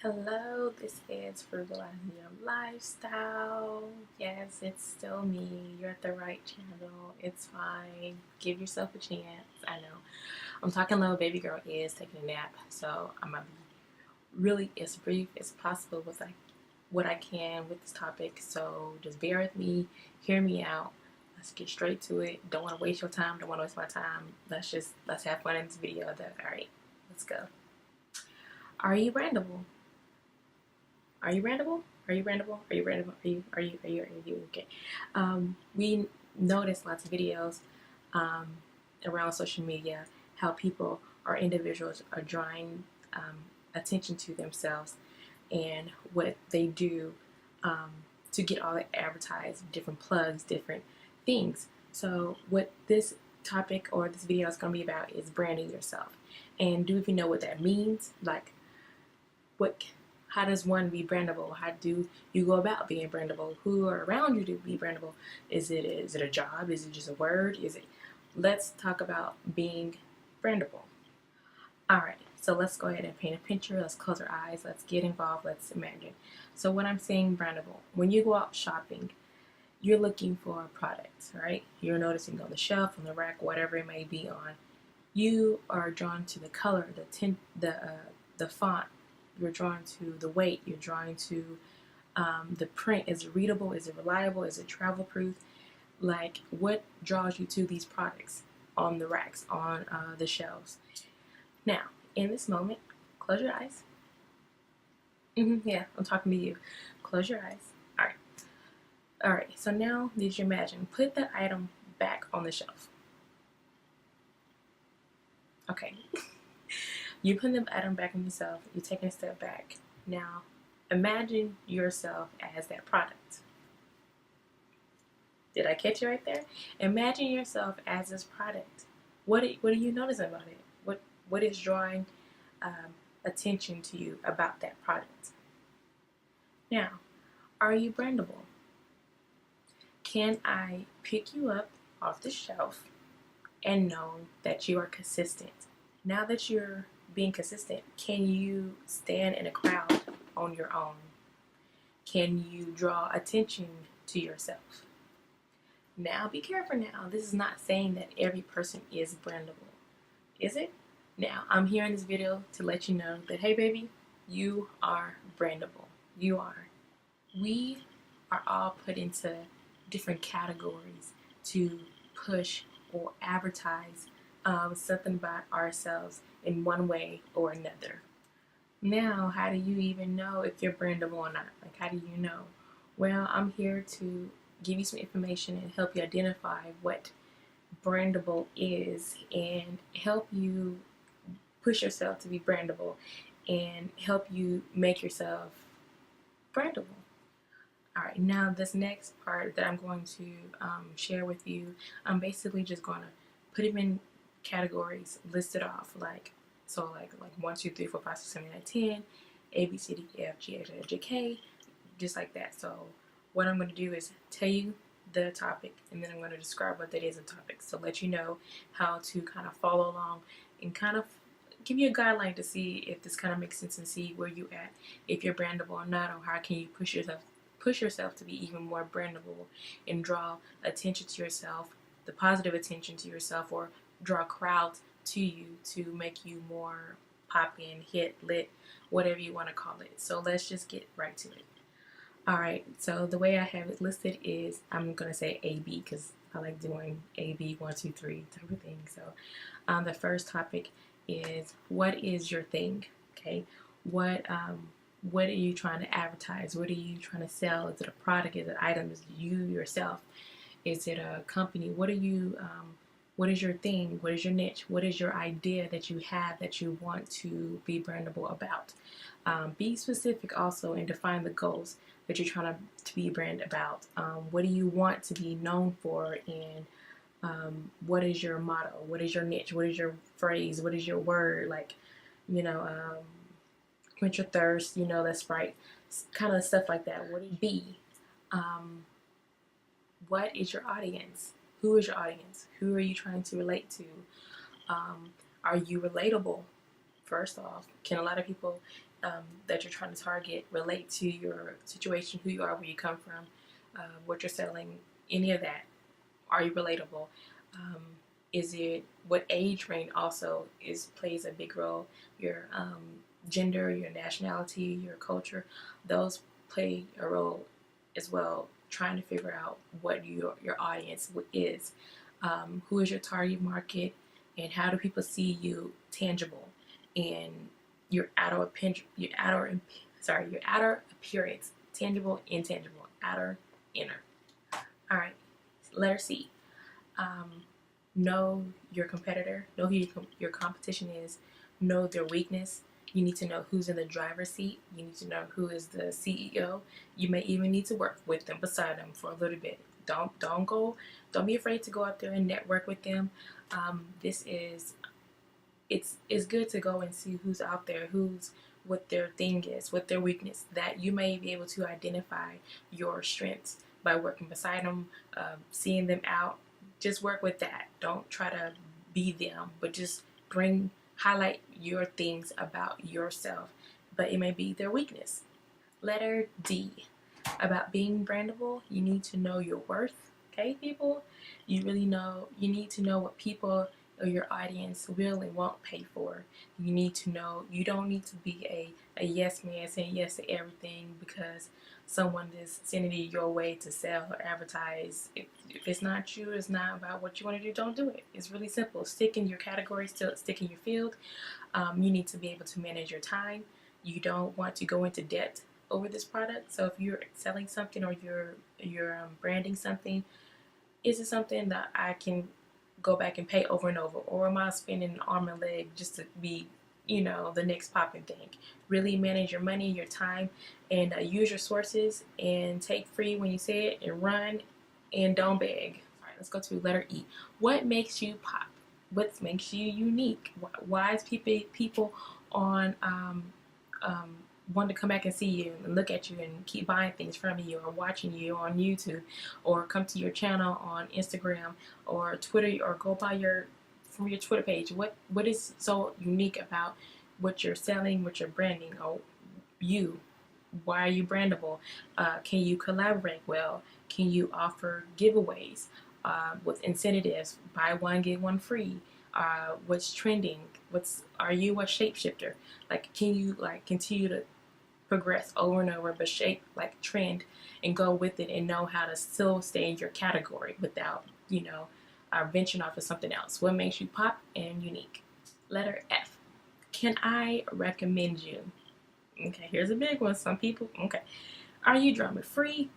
Hello, this is Frugalizing Your Lifestyle. Yes, it's still me. You're at the right channel. It's fine. Give yourself a chance. I know. I'm talking low. Baby girl is taking a nap, so I'm gonna be really as brief as possible with what I can with this topic. So just bear with me. Hear me out. Let's get straight to it. Don't want to waste your time. Don't want to waste my time. Let's have fun in this video. All right, let's go. Are you brandable? Are you brandable? Are you brandable? Are you brandable? Are you okay? We notice lots of videos around social media how people or individuals are drawing attention to themselves and what they do to get all the advertised, different plugs, different things. So what this topic or this video is going to be about is branding yourself. And do you know what that means? Like, what how does one be brandable? How do you go about being brandable? Who are around you to be brandable? Is it a job? Is it just a word? Let's talk about being brandable. Alright, so let's go ahead and paint a picture. Let's close our eyes. Let's get involved. Let's imagine. So when I'm saying brandable, when you go out shopping, you're looking for a product, right? You're noticing on the shelf, on the rack, whatever it may be on. You are drawn to the color, the tint, the font. You're drawn to the weight. You're drawn to the print. Is it readable? Is it reliable? Is it travel proof? Like, what draws you to these products on the racks, on the shelves? Now, in this moment, close your eyes. Yeah, I'm talking to you. Close your eyes. All right. All right. So now, did you imagine? Put that item back on the shelf. Okay. You put the item back on yourself. You're taking a step back. Now, imagine yourself as that product. Did I catch you right there? Imagine yourself as this product. What do you notice about it? What is drawing attention to you about that product? Now, are you brandable? Can I pick you up off the shelf and know that you are consistent? Now that you're being consistent, can you stand in a crowd on your own? Can you draw attention to yourself? Now, be careful now. This is not saying that every person is brandable, is it? Now, I'm here in this video to let you know that, hey, baby, you are brandable. You are. We are all put into different categories to push or advertise something about ourselves in one way or another. Now, how do you even know if you're brandable or not? Like, how do you know? Well, I'm here to give you some information and help you identify what brandable is and help you push yourself to be brandable and help you make yourself brandable. All right, now this next part that I'm going to share with you, I'm basically just going to put them in categories listed off, like 1, 2, 3, 4, 5, 6, 7, 8, 10, A, B, C, D, E, F, G, H, I, J, K, just like that. So what I'm going to do is tell you the topic, and then I'm going to describe what that is in topic. So let you know how to kind of follow along and kind of give you a guideline to see if this kind of makes sense and see where you at, if you're brandable or not, or how can you push yourself to be even more brandable and draw attention to yourself, the positive attention to yourself, or draw crowds to you to make you more pop in, hit, lit, whatever you want to call it. So let's just get right to it. Alright, so the way I have it listed is, I'm going to say AB because I like doing AB 1, 2, 3 type of thing. So the first topic is, what is your thing? Okay, what are you trying to advertise? What are you trying to sell? Is it a product? Is it an item? Is it you yourself? Is it a company? What is your thing? What is your niche? What is your idea that you have that you want to be brandable about? Be specific also and define the goals that you're trying to be brand about. What do you want to be known for, and what is your motto? What is your niche? What is your phrase? What is your word? Like, quench your thirst, that's right. Kind of stuff like that. What do you be? What is your audience? Who is your audience? Who are you trying to relate to? Are you relatable first off, can a lot of people that you're trying to target relate to your situation, who you are, where you come from, what you're selling, any of that? Are you relatable? Um, is it what age range also plays a big role? Your gender, your nationality, your culture, those play a role as well. Trying to figure out what your audience is, who is your target market, and how do people see you tangible, and your your outer appearance, tangible, intangible, outer, inner. All right, letter C. Um, know your competitor, know who your competition is, know their weakness. You need to know who's in the driver's seat. You need to know who is the CEO. You may even need to work with them, beside them for a little bit. Don't be afraid to go out there and network with them. It's good to go and see who's out there, what their thing is, what their weakness, that you may be able to identify your strengths by working beside them, seeing them out. Just work with that. Don't try to be them, but just highlight your things about yourself, but it may be their weakness. Letter D. About being brandable, you need to know your worth. Okay, people? You need to know what people or your audience will and won't pay for. You need to know you don't need to be a yes man saying yes to everything because someone is sending it your way to sell or advertise. If it's not you, it's not about what you want to do, don't do it. It's really simple. Stick in your category, stick in your field. You need to be able to manage your time. You don't want to go into debt over this product. So if you're selling something or you're branding something, is it something that I can go back and pay over and over, or am I spending an arm and leg just to be, the next popping thing? Really manage your money, your time, and use your sources, and take free when you say it, and run, and don't beg. All right, let's go to letter E. What makes you pop? What makes you unique? Why is people on want to come back and see you and look at you and keep buying things from you, or watching you on YouTube, or come to your channel on Instagram or Twitter, or go by from your Twitter page? What is so unique about what you're selling, what you're branding, or you? Why are you brandable? Can you collaborate well? Can you offer giveaways with incentives? Buy one get one free. What's trending? Are you a shapeshifter? Can you continue to progress over and over, but trend and go with it, and know how to still stay in your category without venturing off of something else? What makes you pop and unique? Letter F. Can I recommend you? Okay, here's a big one. Some people. Okay, are you drama free?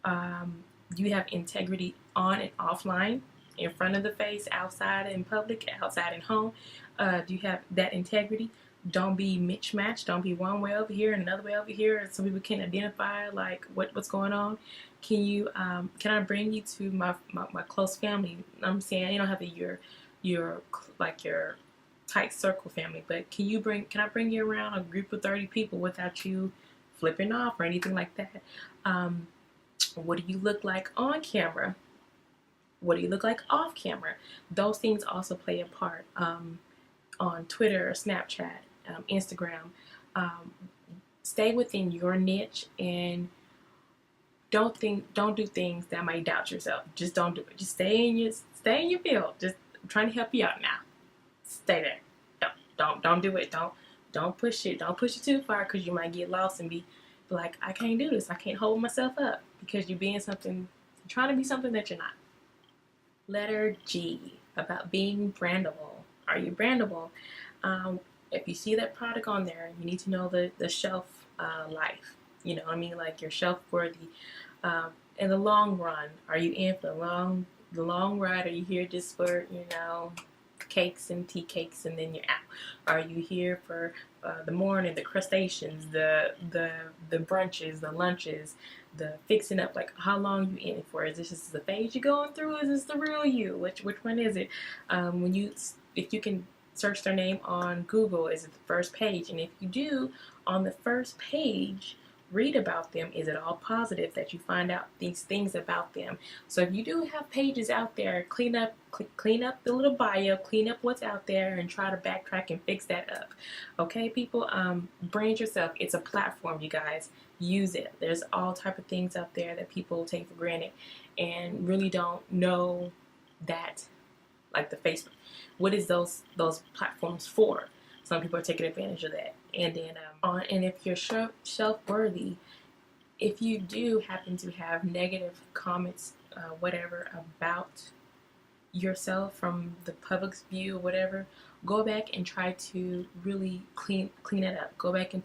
Do you have integrity on and offline, in front of the face, outside in public, outside in home? Do you have that integrity? Don't be mismatched. Don't be one way over here and another way over here, so people can identify what's going on. Can I bring you to my close family? I'm saying you don't have your tight circle family, but can I bring you around a group of 30 people without you flipping off or anything like that? What do you look like on camera? What do you look like off camera? Those things also play a part. On Twitter, Snapchat, Instagram. Stay within your niche, and don't do things that might doubt yourself. Just don't do it. Just stay in your field. Just I'm trying to help you out now. Stay there. Don't do it. Don't push it. Don't push it too far, because you might get lost and be like, I can't do this. I can't hold myself up, because you're trying to be something that you're not. Letter G. About being brandable. Are you brandable? If you see that product on there, you need to know the shelf life. You know what I mean? Your shelf worthy. In the long run, are you in for the long ride? Are you here just for cakes and tea cakes and then you're out? Are you here for the morning, the crustaceans, the brunches, the lunches, the fixing up? How long you in it for? Is this just the phase you're going through? Is this the real you? Which one is it? If you can search their name on Google, is it the first page? And if you do, on the first page, read about them, is it all positive, that you find out these things about them. So if you do have pages out there, clean up the little bio, clean up what's out there, and try to backtrack and fix that up. Okay, people, brand yourself. It's a platform, you guys. Use it. There's all type of things out there that people take for granted and really don't know that, like the Facebook. What is those platforms for? Some people are taking advantage of that. And then and if you're self-worthy, if you do happen to have negative comments, whatever, about yourself from the public's view or whatever, go back and try to really clean it up. Go back and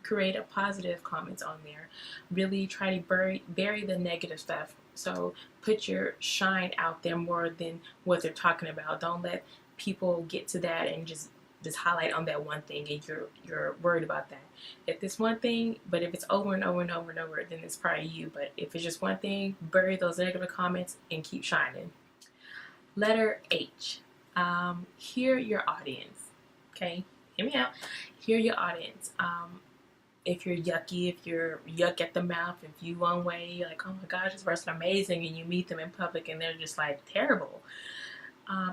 create a positive comments on there. Really try to bury the negative stuff. So put your shine out there more than what they're talking about. Don't let people get to that and just highlight on that one thing, and you're worried about that. If it's one thing, but if it's over and over and over and over, then it's probably you. But if it's just one thing, bury those negative comments and keep shining. Letter H. Hear your audience. Okay, hear me out. Hear your audience. If you're yucky, if you're yuck at the mouth, if you one way, you're like, oh my gosh, this person amazing, and you meet them in public and they're just like terrible.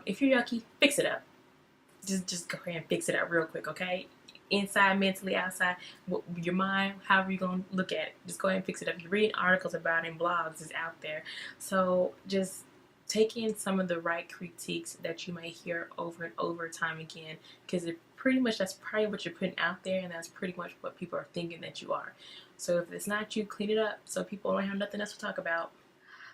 If you're yucky, fix it up. Just go ahead and fix it up real quick, okay? Inside, mentally, outside, your mind, however you're going to look at it, just go ahead and fix it up. You're reading articles about it and blogs is out there. So just take in some of the right critiques that you may hear over and over time again, because that's probably what you're putting out there, and that's pretty much what people are thinking that you are. So if it's not you, clean it up so people don't have nothing else to talk about.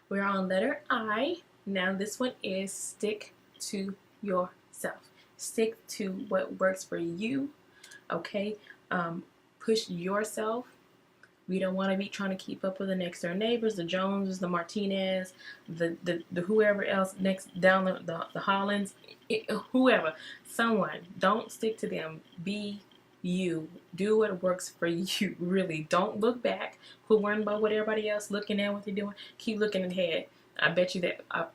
We're on letter I. Now this one is stick to yourself. Stick to what works for you, okay? Push yourself. We don't want to be trying to keep up with the next door neighbors, the Joneses, the Martinez, the whoever else next down the Hollands, whoever, someone. Don't stick to them. Be you. Do what works for you. Really, don't look back. Quit worrying about what everybody else looking at, what they're doing. Keep looking ahead. I bet you that.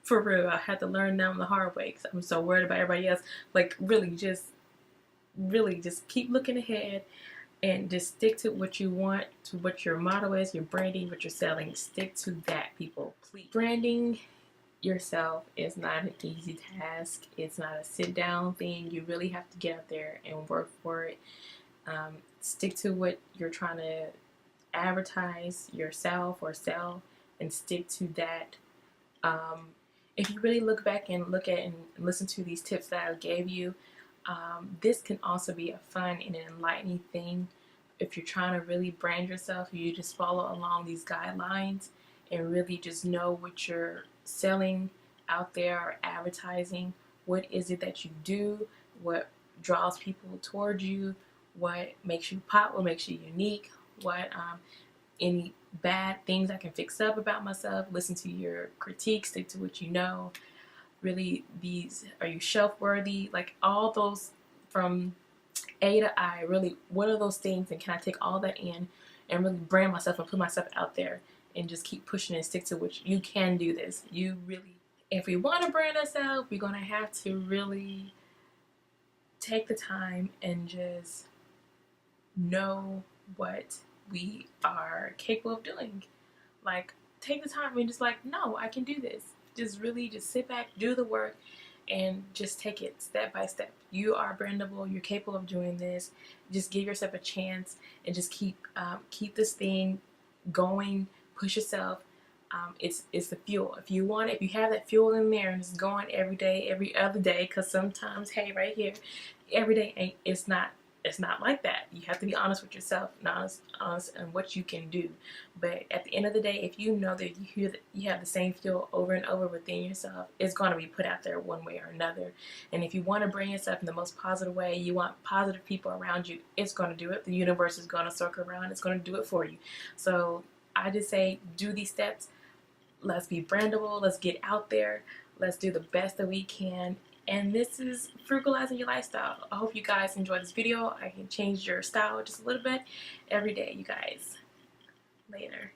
For real, I had to learn now the hard way because I'm so worried about everybody else. Like, really just keep looking ahead and just stick to what you want, to what your motto is, your branding, what you're selling. Stick to that, people, please. Branding yourself is not an easy task. It's not a sit-down thing. You really have to get out there and work for it. Stick to what you're trying to advertise yourself or sell, and stick to that. If you really look back and look at and listen to these tips that I gave you, this can also be a fun and an enlightening thing. If you're trying to really brand yourself, you just follow along these guidelines and really just know what you're selling out there or advertising. What is it that you do? What draws people towards you? What makes you pop? What makes you unique? What any bad things I can fix up about myself? Listen to your critiques, stick to what you know. Really, are you shelf-worthy? Like all those from A to I, really, what are those things, and can I take all that in and really brand myself and put myself out there and just keep pushing and stick to what you can do this. You really, if we want to brand ourselves, we're going to have to really take the time and just know what we are capable of doing. Like, take the time and just like, no, I can do this. Just really just sit back, do the work, and just take it step by step. You are brandable. You're capable of doing this. Just give yourself a chance and just keep this thing going. Push yourself. It's the fuel. If you want it, if you have that fuel in there and it's going every day, every other day, because sometimes, hey, right here, every day it's not like that. You have to be honest with yourself and honest on what you can do. But at the end of the day, if you know that you have the same fuel over and over within yourself, it's going to be put out there one way or another. And if you want to bring yourself in the most positive way, you want positive people around you, it's going to do it. The universe is going to circle around. It's going to do it for you. So I just say, do these steps. Let's be brandable. Let's get out there. Let's do the best that we can. And this is Frugalizing Your Lifestyle. I hope you guys enjoyed this video. I can change your style just a little bit every day, you guys. Later.